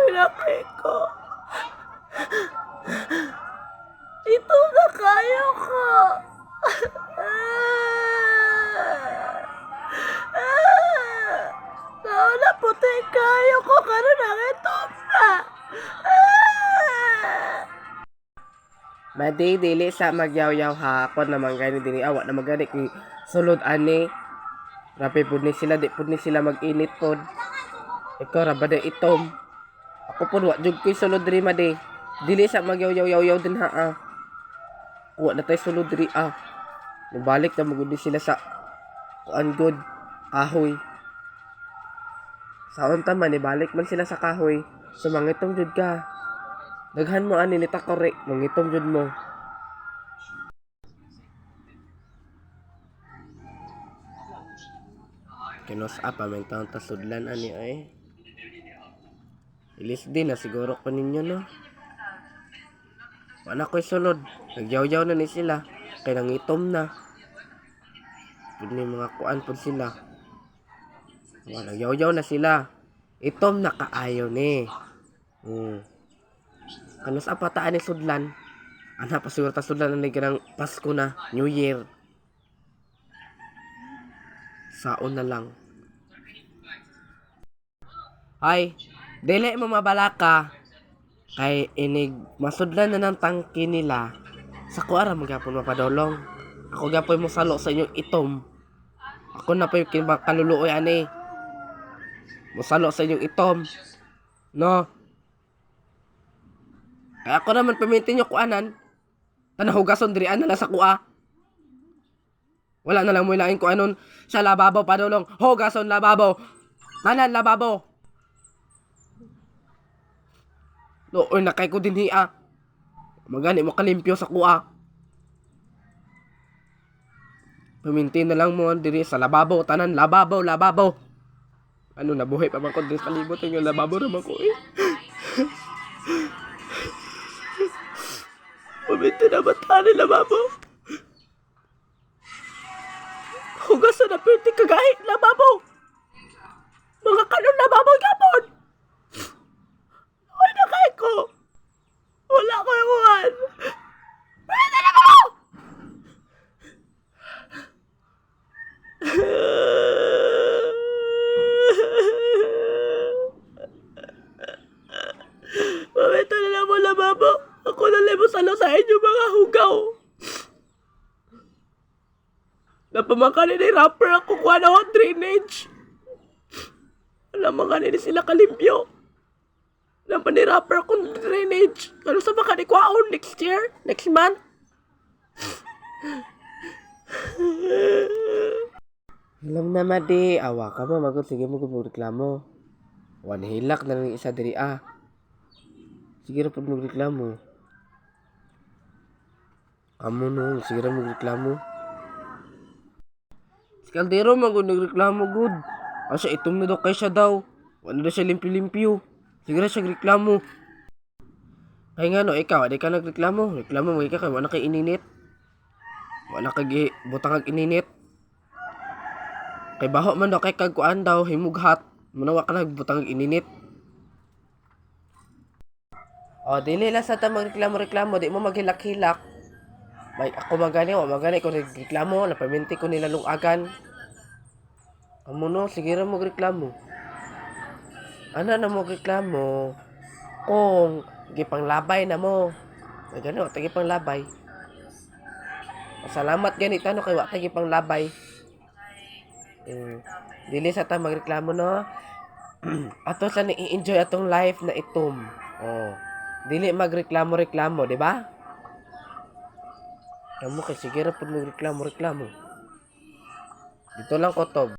hinakay ko. Ito na kayo ko. Nauna puti kayo ko karon ang itom na. Madi, dili sa magyaw-yaw ha. Ako naman gani din awa na magani kay sulod ani. Rapi pud ni sila, di pud ni sila mag-init pod. Ikaw ra ba itom? Ako pod wa jud ko'y sulod diri madi. Dili sa magyaw-yaw din ha. Wa na tay sulod diri Nabalik na magud sila sa kuan good kahoy. Saon ta man ibalik man sila sa kahoy. So mangitong jud ka. Daghan mo ani ni takore, mangitom jud mo. Kinos apa men taon ta sudlan ani ay. Ilis din na siguro pa ninyo no. Wala ko'y sulod. Nagyaw-yaw na ni sila. Kaya nangitom na. Pwede mga kuan po sila. Wala, nagyaw-yaw na sila. Itom na kaayo ni. Ano sa pataan ni sudlan? Ana pa siguro ta sudlan na ng Pasko na. New Year. Saon na lang. Ay, dili mo mabalaka. Kay inig masudlan na ng tangki nila. Sa kuara magapon mapadolong. Ako gapoy mo salo sa inyong itom. Ako na pa yung kaluluoy ani. Musalo sa inyong itom. No. Kaya ako naman pamintin nyo kuanan. Tanahugason diri na lang sa kuha. Wala na lang mo ilain kuanon sa lababo padolong. Hugason lababo. Tanan lababo. Looy na kay ko din hiya. Magani mo kalimpyo sa kuha. Pamintin na lang mo diri sa lababo. Tanan lababo. Ano nabuhay pa man ko diri sa libot. Yung lababo naman ko eh. Pamintin na bata ni lababo. Hugasan na pinti kagahit lababo. Mga kanon lababo gapon. Ay nakay ko. Wala ko iwan. Pwede na mo! Mamito na lang mo lababo. Ako na lang mo salo sa inyo mga hugaw. Napamakanin ni rapper ako kuha na akong drainage. Alam mga nini sila kalimpyo. Napanirapper akong drainage. Ano sa baka ni kwaon next year? Next month? Alam na madi. Awa ka mo. Magod. Sige mo kung reklamo. One hilak na lang isa diri Sige na pag magreklamo. Amo no. Sige na magreklamo. Si Caldero magod nagreklamo good. Asa itom na daw kay siya daw. Wala na siya limpyo-limpyo. Sige na siya reklamo. Kaya nga no, ikaw, di ka nagreklamo. Reklamo mo ikaw, wala kay ininit. Wala kay butang ag ininit. Kay baho man daw kay kagkuan daw, himughat. Manawa ka nagbutang ag ininit. O, dili lang sa ta magreklamo-reklamo, di mo maghilak-hilak. May ako magani ko nagreklamo, napaminti ko nila lungagan. Amo no, sige ra magreklamo. Ano na mo reklamo kung gipanglabay na mo. Ay gano, tagi panglabay. Salamat ganito no kay wa tagi panglabay. Dili sa ta magreklamo no. Ato sa ni-enjoy atong life na itom. Dili magreklamo-reklamo, di ba? Kamu kay sige ra pud magreklamo-reklamo. Dito lang ko to.